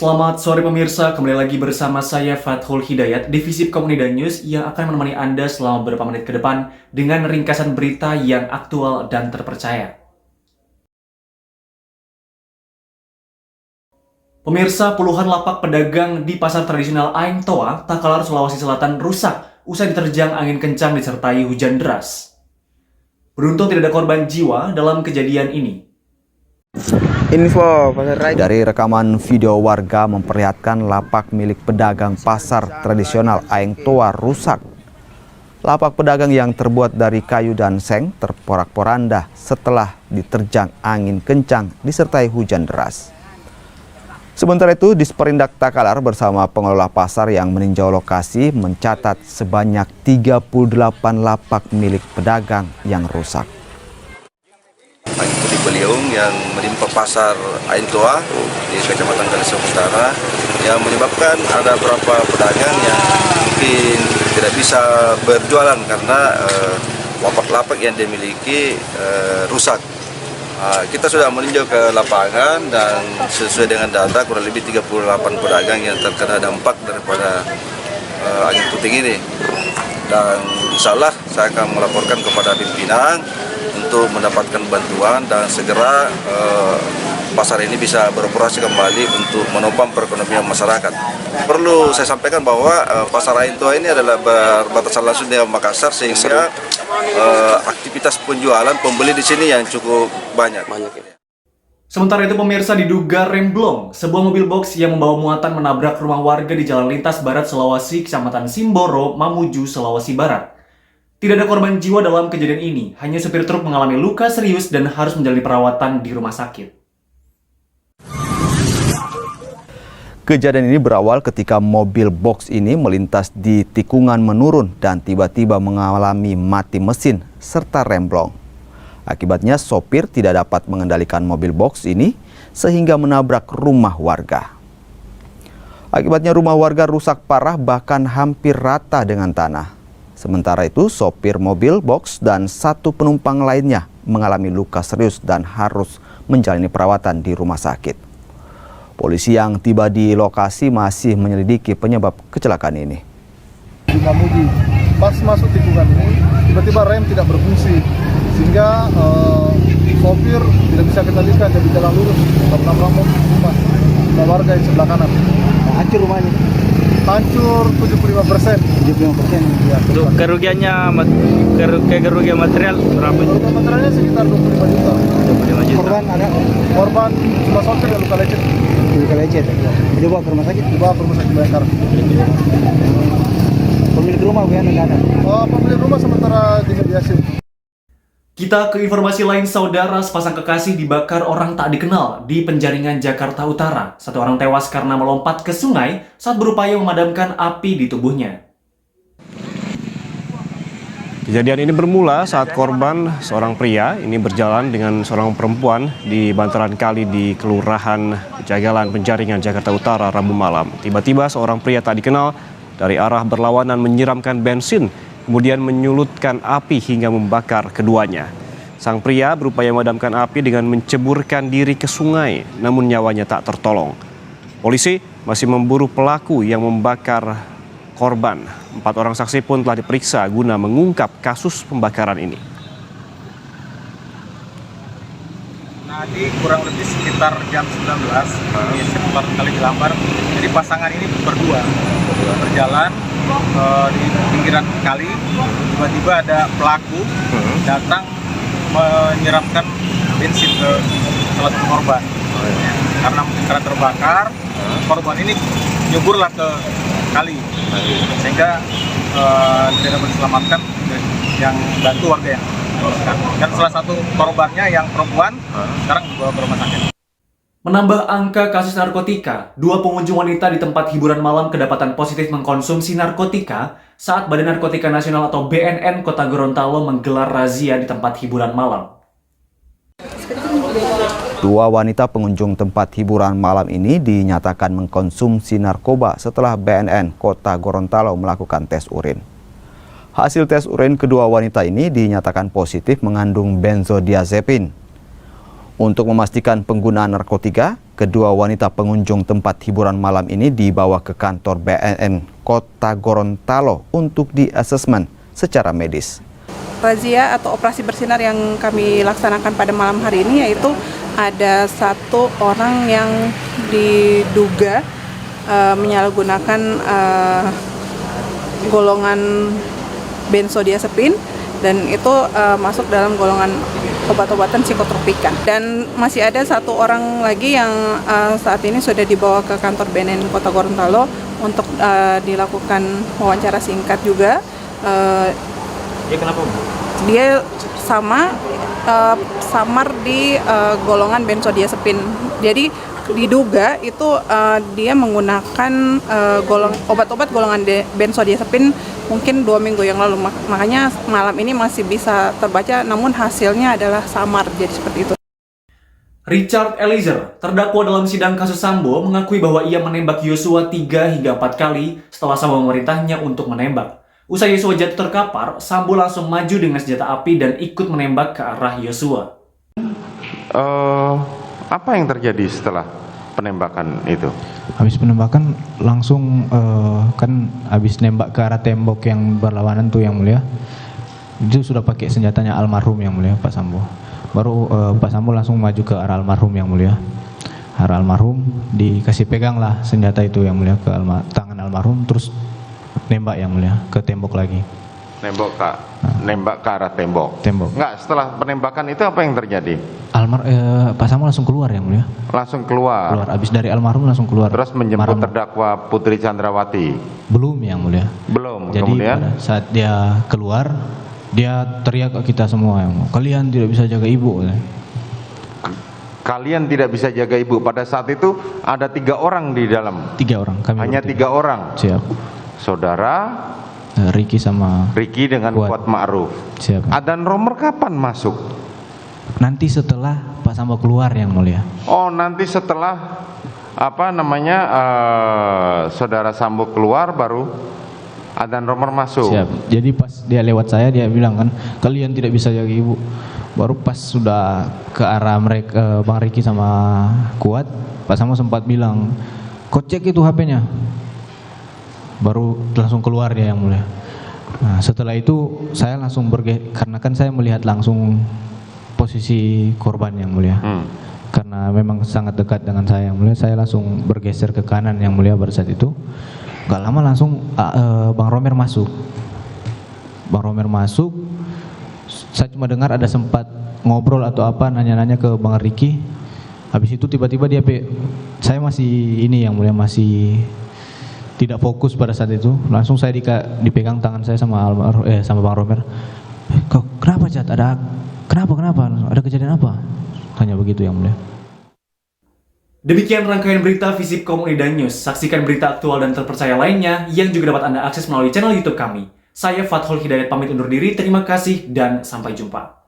Selamat sore pemirsa, kembali lagi bersama saya Fathul Hidayat, Divisi Komunida News yang akan menemani Anda selama beberapa menit ke depan dengan ringkasan berita yang aktual dan terpercaya. Pemirsa, puluhan lapak pedagang di pasar tradisional Aeng Toa, Takalar, Sulawesi Selatan rusak usai diterjang angin kencang disertai hujan deras. Beruntung tidak ada korban jiwa dalam kejadian ini. Info dari rekaman video warga memperlihatkan lapak milik pedagang pasar tradisional Aeng Toa rusak. Lapak pedagang yang terbuat dari kayu dan seng terporak-poranda setelah diterjang angin kencang disertai hujan deras. Sementara itu, Disperindak Takalar bersama pengelola pasar yang meninjau lokasi mencatat sebanyak 38 lapak milik pedagang yang rusak. Angin puting beliung yang menimpa pasar Aeng Toa di Kecamatan Kalisong Utara yang menyebabkan ada beberapa pedagang yang mungkin tidak bisa berjualan karena lapak-lapak yang dimiliki rusak. Kita sudah meninjau ke lapangan dan sesuai dengan data kurang lebih 38 pedagang yang terkena dampak daripada angin puting ini. Dan insya Allah saya akan melaporkan kepada pimpinan untuk mendapatkan bantuan dan segera pasar ini bisa beroperasi kembali untuk menopang perekonomian masyarakat. Perlu saya sampaikan bahwa pasar Aeng Toa ini adalah berbatasan langsung dengan Makassar sehingga aktivitas penjualan pembeli di sini yang cukup banyak. Sementara itu pemirsa, diduga remblong, sebuah mobil box yang membawa muatan menabrak rumah warga di Jalan Lintas Barat Sulawesi, Kecamatan Simboro, Mamuju, Sulawesi Barat. Tidak ada korban jiwa dalam kejadian ini, hanya supir truk mengalami luka serius dan harus menjalani perawatan di rumah sakit. Kejadian ini berawal ketika mobil box ini melintas di tikungan menurun dan tiba-tiba mengalami mati mesin serta remblong. Akibatnya sopir tidak dapat mengendalikan mobil box ini sehingga menabrak rumah warga. Akibatnya rumah warga rusak parah bahkan hampir rata dengan tanah. Sementara itu sopir mobil box dan satu penumpang lainnya mengalami luka serius dan harus menjalani perawatan di rumah sakit. Polisi yang tiba di lokasi masih menyelidiki penyebab kecelakaan ini. Di Mamuju, pas masuk tikungan ini, tiba-tiba rem tidak berfungsi, sehingga sopir tidak bisa kendalikan jadi jalan lurus, menabrak rumah warga di sebelah kanan. Hancur rumahnya? Hancur 75%. 75%. Ya, untuk kerugiannya, kerugian material berapa? Kerugian materialnya sekitar 25 juta. 25 juta. Korban ada? Korban cuma sopir yang luka lecet. Luka lecet. Dibawa ke rumah sakit? Dibawa ke rumah sakit Bayangkara. Pemilik rumah bukan ada? Pemilik rumah sementara dimediasi. Kita ke informasi lain, saudara. Sepasang kekasih dibakar orang tak dikenal di Penjaringan, Jakarta Utara. Satu orang tewas karena melompat ke sungai saat berupaya memadamkan api di tubuhnya. Kejadian ini bermula saat korban, seorang pria, ini berjalan dengan seorang perempuan di bantaran kali di Kelurahan Jagalan, Penjaringan, Jakarta Utara, Rabu malam. Tiba-tiba seorang pria tak dikenal dari arah berlawanan menyiramkan bensin, kemudian menyulutkan api hingga membakar keduanya. Sang pria berupaya memadamkan api dengan menceburkan diri ke sungai, namun nyawanya tak tertolong. Polisi masih memburu pelaku yang membakar korban. 4 orang saksi pun telah diperiksa guna mengungkap kasus pembakaran ini. Tadi kurang lebih sekitar jam 19 di sekitar Kali Jelambar. Jadi pasangan ini berdua berjalan di pinggiran kali. Tiba-tiba ada pelaku datang menyiramkan bensin ke salah satu korban. Karena mungkin karena terbakar, korban ini nyeburlah ke kali sehingga tidak dapat diselamatkan, yang bantu warga yang dan salah satu korbannya yang perempuan sekarang dibawa ke rumah sakit. Menambah angka kasus narkotika, 2 pengunjung wanita di tempat hiburan malam kedapatan positif mengkonsumsi narkotika saat Badan Narkotika Nasional atau BNN Kota Gorontalo menggelar razia di tempat hiburan malam. 2 wanita pengunjung tempat hiburan malam ini dinyatakan mengkonsumsi narkoba setelah BNN Kota Gorontalo melakukan tes urin. Hasil tes urin kedua wanita ini dinyatakan positif mengandung benzodiazepin. Untuk memastikan penggunaan narkotika, kedua wanita pengunjung tempat hiburan malam ini dibawa ke kantor BNN Kota Gorontalo untuk di-asesmen secara medis. Razia atau operasi bersinar yang kami laksanakan pada malam hari ini yaitu ada satu orang yang diduga menyalahgunakan golongan benzodiazepin dan itu masuk dalam golongan obat-obatan psikotropika. Dan masih ada satu orang lagi yang saat ini sudah dibawa ke kantor BNN Kota Gorontalo untuk dilakukan wawancara singkat juga. Ya kenapa? Dia samar di golongan benzodiazepin. Jadi diduga itu dia menggunakan obat-obat golongan benzodiazepin mungkin 2 minggu yang lalu. Makanya malam ini masih bisa terbaca, namun hasilnya adalah samar, jadi seperti itu. Richard Eliezer, terdakwa dalam sidang kasus Sambo, mengakui bahwa ia menembak Yosua 3 hingga 4 kali setelah Sambo memerintahnya untuk menembak. Usai Yosua jatuh terkapar, Sambo langsung maju dengan senjata api dan ikut menembak ke arah Yosua. Apa yang terjadi setelah penembakan itu? Habis penembakan langsung kan habis nembak ke arah tembok yang berlawanan tuh yang mulia. Itu sudah pakai senjatanya almarhum yang mulia Pak Sambo. Baru Pak Sambo langsung maju ke arah almarhum yang mulia. Arah almarhum dikasih pegang lah senjata itu yang mulia ke tangan almarhum, terus nembak yang mulia ke tembok lagi. Nembak ke arah tembok. Enggak, setelah penembakan itu apa yang terjadi? Pak Sambo langsung keluar yang mulia. Langsung keluar. Habis dari almarhum langsung keluar. Terus menjemput terdakwa Putri Chandrawati. Belum yang mulia. Belum. Jadi kemudian pada saat dia keluar, dia teriak ke kita semua, yang kalian tidak bisa jaga ibu. Kalian tidak bisa jaga ibu. Pada saat itu ada 3 orang di dalam. 3 orang. Kami hanya 3 orang. Siap. Saudara Ricky dengan Kuat Ma'ruf. Siap. Adzan Romer kapan masuk? Nanti setelah Pak Sambo keluar yang mulia. Oh, nanti setelah saudara Sambo keluar baru Adzan Romer masuk. Siap. Jadi pas dia lewat saya, dia bilang kan, kalian tidak bisa jaga ibu. Baru pas sudah ke arah mereka, Bang Ricky sama Kuat, Pak Sambo sempat bilang, kau cek itu HP-nya. Baru langsung keluar dia yang mulia. Nah, setelah itu saya langsung karena kan saya melihat langsung posisi korban yang mulia. Karena memang sangat dekat dengan saya yang mulia, saya langsung bergeser ke kanan yang mulia pada saat itu. Gak lama langsung Bang Romer masuk. Bang Romer masuk, saya cuma dengar ada sempat ngobrol atau apa, nanya-nanya ke Bang Ricky. Habis itu tiba-tiba saya masih ini yang mulia, masih tidak fokus pada saat itu. Langsung saya dipegang tangan saya sama Bang Romer. Kok kenapa Cat? Kenapa? Ada kejadian apa? Tanya begitu yang mulia. Demikian rangkaian berita Visip Komunida News. Saksikan berita aktual dan terpercaya lainnya yang juga dapat Anda akses melalui channel YouTube kami. Saya Fathul Hidayat pamit undur diri. Terima kasih dan sampai jumpa.